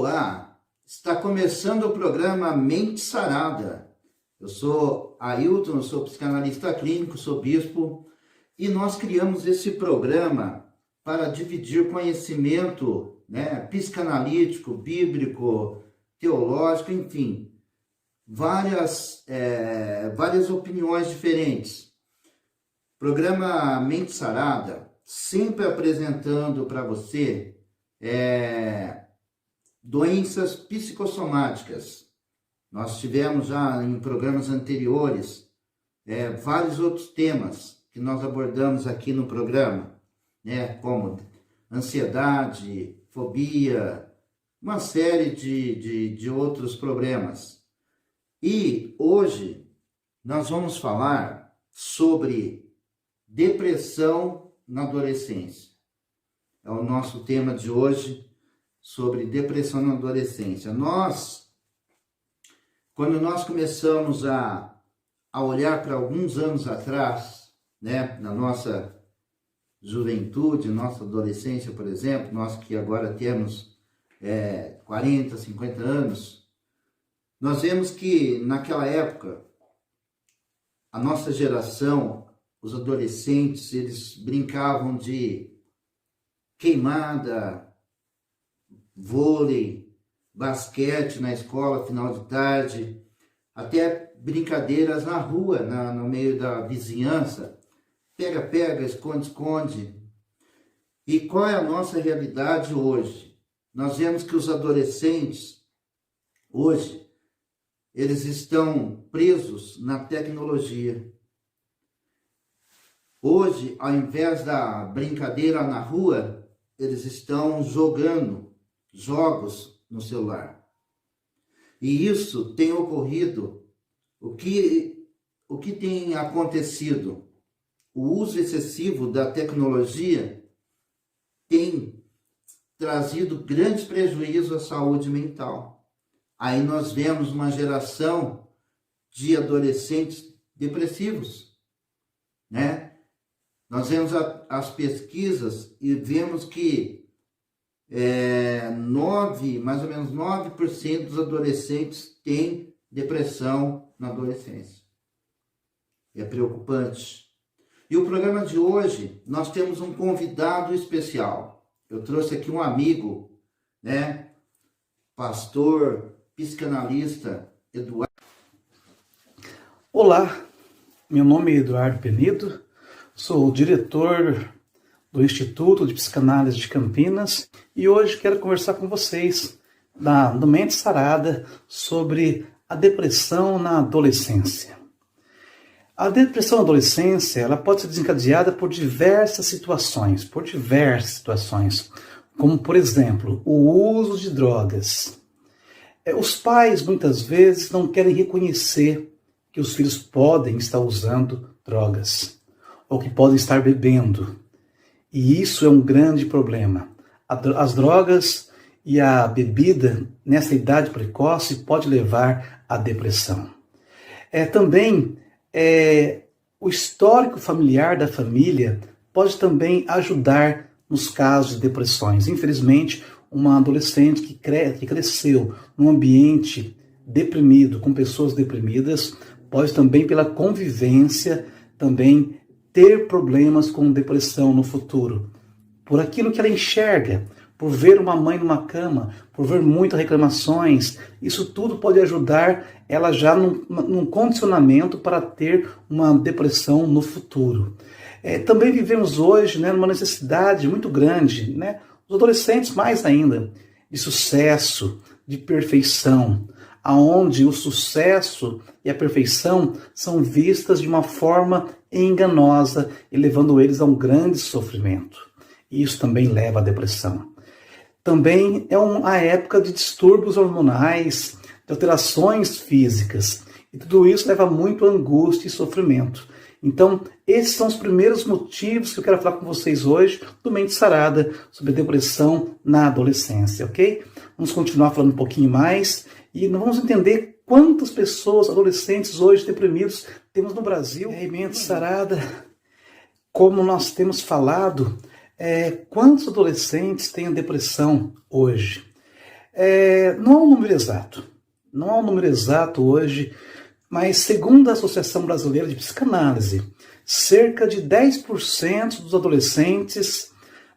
Olá, está começando o programa Mente Sarada. Eu sou Ailton, eu sou psicanalista clínico, sou bispo, e nós criamos esse programa para dividir conhecimento, psicanalítico, bíblico, teológico, enfim, várias opiniões diferentes. Programa Mente Sarada, sempre apresentando para você doenças psicossomáticas. Nós tivemos já em programas anteriores vários outros temas que nós abordamos aqui no programa, como ansiedade, fobia, uma série de outros problemas. E hoje nós vamos falar sobre depressão na adolescência. É o nosso tema de hoje, sobre depressão na adolescência. Quando nós começamos a olhar para alguns anos atrás, na nossa juventude, nossa adolescência, por exemplo, nós que agora temos 40, 50 anos, nós vemos que naquela época, a nossa geração, os adolescentes, eles brincavam de queimada, vôlei, basquete na escola, final de tarde, até brincadeiras na rua, no meio da vizinhança, pega-pega, esconde-esconde. E qual é a nossa realidade hoje? Nós vemos que os adolescentes, hoje, eles estão presos na tecnologia. Hoje, ao invés da brincadeira na rua, eles estão jogando jogos no celular. E isso tem ocorrido. O que tem acontecido? O uso excessivo da tecnologia tem trazido grandes prejuízos à saúde mental. Aí nós vemos uma geração de adolescentes depressivos, Nós vemos as pesquisas e vemos que mais ou menos 9% dos adolescentes têm depressão na adolescência. É preocupante. E o programa de hoje, nós temos um convidado especial. Eu trouxe aqui um amigo, pastor, psicanalista, Eduardo. Olá, meu nome é Eduardo Penido, sou o diretor do Instituto de Psicanálise de Campinas e hoje quero conversar com vocês no Mente Sarada sobre a depressão na adolescência. A depressão na adolescência ela pode ser desencadeada por diversas situações, como por exemplo o uso de drogas. Os pais muitas vezes não querem reconhecer que os filhos podem estar usando drogas ou que podem estar bebendo. E isso é um grande problema. As drogas e a bebida nessa idade precoce pode levar à depressão. Também o histórico familiar da família pode também ajudar nos casos de depressões. Infelizmente, uma adolescente que cresceu num ambiente deprimido, com pessoas deprimidas, pode também pela convivência também ter problemas com depressão no futuro, por aquilo que ela enxerga, por ver uma mãe numa cama, por ver muitas reclamações. Isso tudo pode ajudar ela já num condicionamento para ter uma depressão no futuro. Também vivemos hoje numa necessidade muito grande, os adolescentes mais ainda, de sucesso, de perfeição, aonde o sucesso e a perfeição são vistas de uma forma enganosa e levando eles a um grande sofrimento. E isso também leva à depressão. Também é uma época de distúrbios hormonais, de alterações físicas. E tudo isso leva muito a angústia e sofrimento. Então, esses são os primeiros motivos que eu quero falar com vocês hoje do Mente Sarada sobre depressão na adolescência, ok? Vamos continuar falando um pouquinho mais e nós vamos entender quantas pessoas, adolescentes hoje deprimidos temos no Brasil. Mente Sarada, como nós temos falado, quantos adolescentes têm depressão hoje? Não há um número exato. Não há um número exato hoje, mas segundo a Associação Brasileira de Psicanálise, cerca de 10% dos adolescentes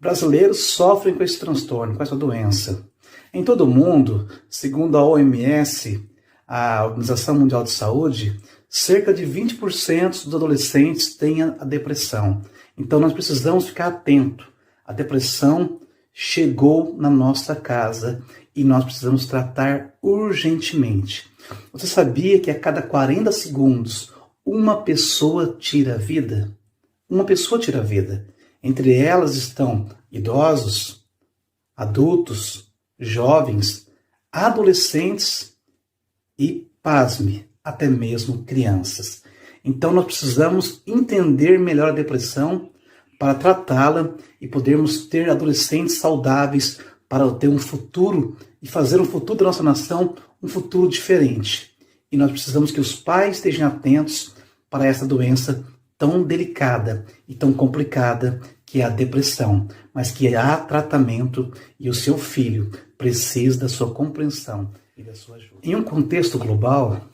brasileiros sofrem com esse transtorno, com essa doença. Em todo o mundo, segundo a OMS, a Organização Mundial de Saúde, cerca de 20% dos adolescentes têm a depressão. Então nós precisamos ficar atentos. A depressão chegou na nossa casa e nós precisamos tratar urgentemente. Você sabia que a cada 40 segundos uma pessoa tira a vida? Uma pessoa tira a vida. Entre elas estão idosos, adultos, jovens, adolescentes e, pasme, até mesmo crianças. Então nós precisamos entender melhor a depressão para tratá-la e podermos ter adolescentes saudáveis para ter um futuro e fazer um futuro da nossa nação um futuro diferente. E nós precisamos que os pais estejam atentos para essa doença tão delicada e tão complicada que é a depressão, mas que há tratamento e o seu filho precisa da sua compreensão e da sua ajuda. Em um contexto global,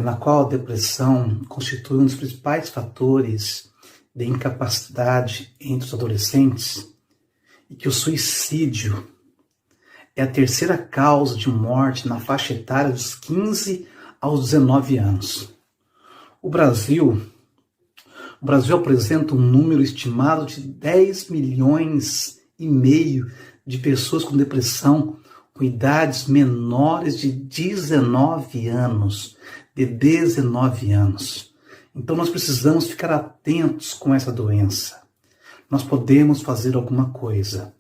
na qual a depressão constitui um dos principais fatores de incapacidade entre os adolescentes e que o suicídio é a terceira causa de morte na faixa etária dos 15 aos 19 anos. O Brasil apresenta um número estimado de 10 milhões e meio de pessoas com depressão com idades menores de 19 anos. Então nós precisamos ficar atentos com essa doença. Nós podemos fazer alguma coisa.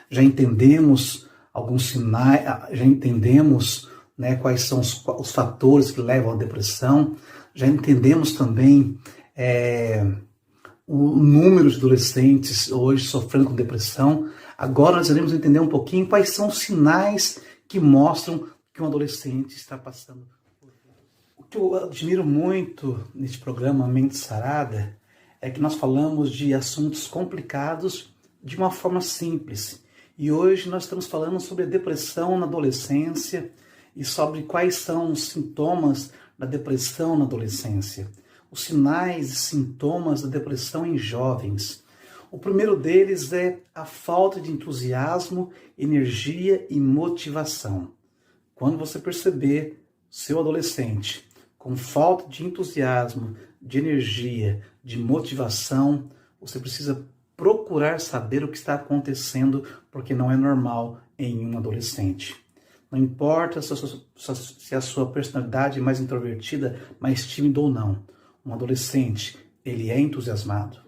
Já entendemos alguns sinais, já entendemos, quais são os fatores que levam à depressão, já entendemos também o número de adolescentes hoje sofrendo com depressão. Agora nós iremos entender um pouquinho quais são os sinais que mostram que um adolescente está passando por isso. O que eu admiro muito neste programa Mente Sarada é que nós falamos de assuntos complicados de uma forma simples. E hoje nós estamos falando sobre a depressão na adolescência e sobre quais são os sintomas da depressão na adolescência. Os sinais e sintomas da depressão em jovens. O primeiro deles é a falta de entusiasmo, energia e motivação. Quando você perceber seu adolescente com falta de entusiasmo, de energia, de motivação, você precisa procurar saber o que está acontecendo, porque não é normal em um adolescente. Não importa se a sua personalidade é mais introvertida, mais tímida ou não. Um adolescente, ele é entusiasmado,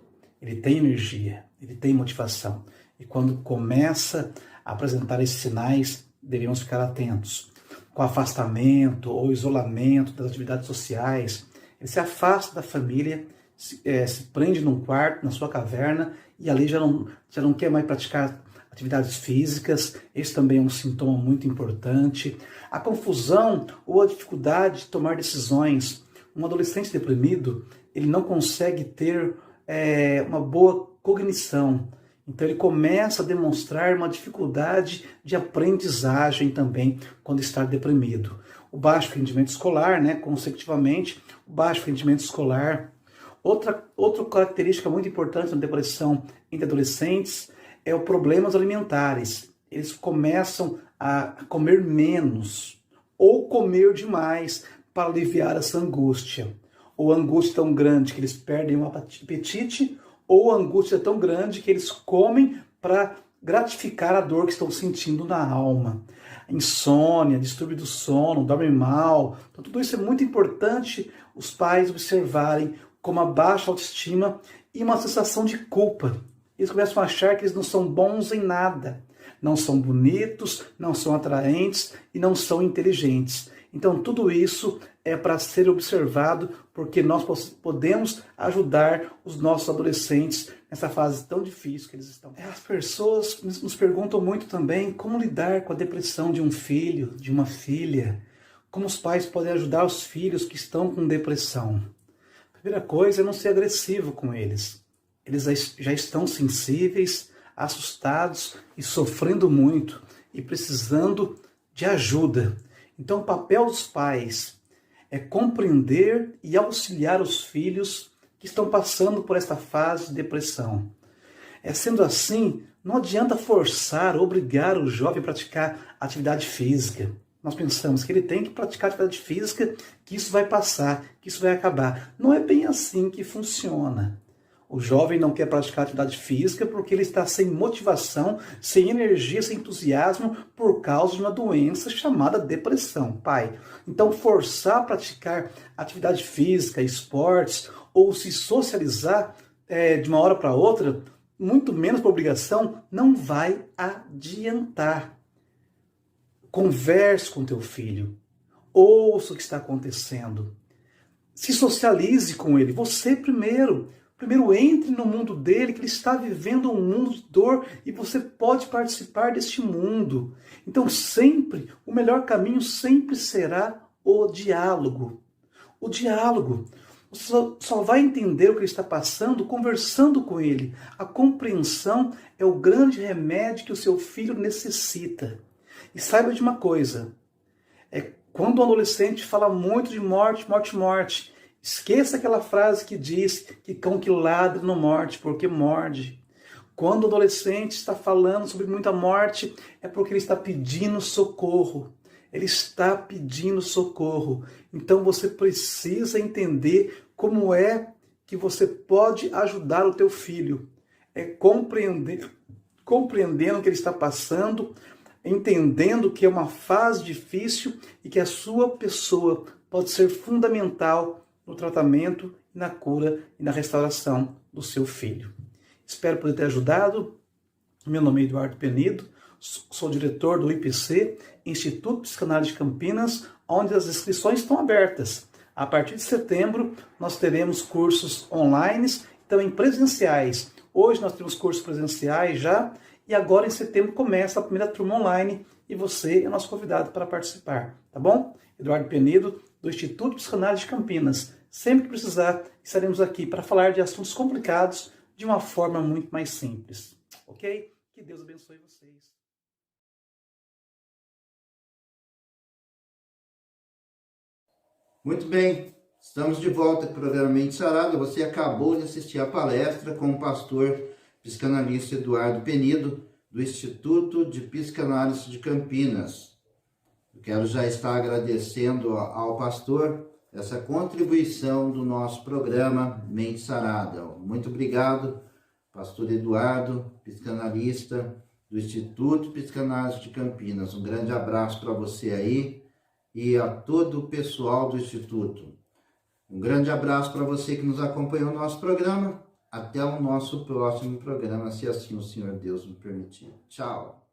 ele tem energia, ele tem motivação. E quando começa a apresentar esses sinais, devemos ficar atentos. Com afastamento ou isolamento das atividades sociais, ele se afasta da família, se prende num quarto, na sua caverna, e ali já não quer mais praticar atividades físicas. Esse também é um sintoma muito importante. A confusão ou a dificuldade de tomar decisões. Um adolescente deprimido, ele não consegue ter uma boa cognição. Então ele começa a demonstrar uma dificuldade de aprendizagem também quando está deprimido. O baixo rendimento escolar, consecutivamente, o baixo rendimento escolar. Outra característica muito importante na depressão entre adolescentes é os problemas alimentares. Eles começam a comer menos ou comer demais para aliviar essa angústia. Ou a angústia tão grande que eles perdem o apetite, ou a angústia tão grande que eles comem para gratificar a dor que estão sentindo na alma. Insônia, distúrbio do sono, dormem mal. Então, tudo isso é muito importante os pais observarem, como a baixa autoestima e uma sensação de culpa. Eles começam a achar que eles não são bons em nada. Não são bonitos, não são atraentes e não são inteligentes. Então tudo isso é para ser observado, porque nós podemos ajudar os nossos adolescentes nessa fase tão difícil que eles estão. As pessoas nos perguntam muito também como lidar com a depressão de um filho, de uma filha. Como os pais podem ajudar os filhos que estão com depressão. A primeira coisa é não ser agressivo com eles. Eles já estão sensíveis, assustados e sofrendo muito. e precisando de ajuda. Então, o papel dos pais é compreender e auxiliar os filhos que estão passando por esta fase de depressão. Sendo assim, não adianta forçar, obrigar o jovem a praticar atividade física. Nós pensamos que ele tem que praticar atividade física, que isso vai passar, que isso vai acabar. Não é bem assim que funciona. O jovem não quer praticar atividade física porque ele está sem motivação, sem energia, sem entusiasmo por causa de uma doença chamada depressão, pai. Então, forçar a praticar atividade física, esportes ou se socializar de uma hora para outra, muito menos por obrigação, não vai adiantar. Converse com teu filho, ouça o que está acontecendo, se socialize com ele, você primeiro entre no mundo dele, que ele está vivendo um mundo de dor e você pode participar deste mundo. Então sempre, o melhor caminho sempre será o diálogo. O diálogo. Você só vai entender o que ele está passando conversando com ele. A compreensão é o grande remédio que o seu filho necessita. E saiba de uma coisa, quando o adolescente fala muito de morte, morte, morte, esqueça aquela frase que diz que cão que ladra não morde, porque morde. Quando o adolescente está falando sobre muita morte, é porque ele está pedindo socorro. Ele está pedindo socorro. Então você precisa entender como é que você pode ajudar o teu filho. Compreendendo o que ele está passando, entendendo que é uma fase difícil e que a sua pessoa pode ser fundamental no tratamento, na cura e na restauração do seu filho. Espero poder ter ajudado. Meu nome é Eduardo Penido, sou diretor do IPC, Instituto Psicanálise de Campinas, onde as inscrições estão abertas. A partir de setembro, nós teremos cursos online e também presenciais. Hoje nós temos cursos presenciais já, e agora em setembro começa a primeira turma online e você é nosso convidado para participar, tá bom? Eduardo Penido, do Instituto Psicanálise de Campinas. Sempre que precisar, estaremos aqui para falar de assuntos complicados de uma forma muito mais simples, ok? Que Deus abençoe vocês. Muito bem, estamos de volta com o programa Mente Sarada. Você acabou de assistir a palestra com o pastor psicanalista Eduardo Penido, do Instituto de Psicanálise de Campinas. Eu quero já estar agradecendo ao pastor essa contribuição do nosso programa Mente Sarada. Muito obrigado, pastor Eduardo, psicanalista do Instituto Psicanálise de Campinas. Um grande abraço para você aí e a todo o pessoal do Instituto. Um grande abraço para você que nos acompanhou no nosso programa. Até o nosso próximo programa, se assim o Senhor Deus me permitir. Tchau!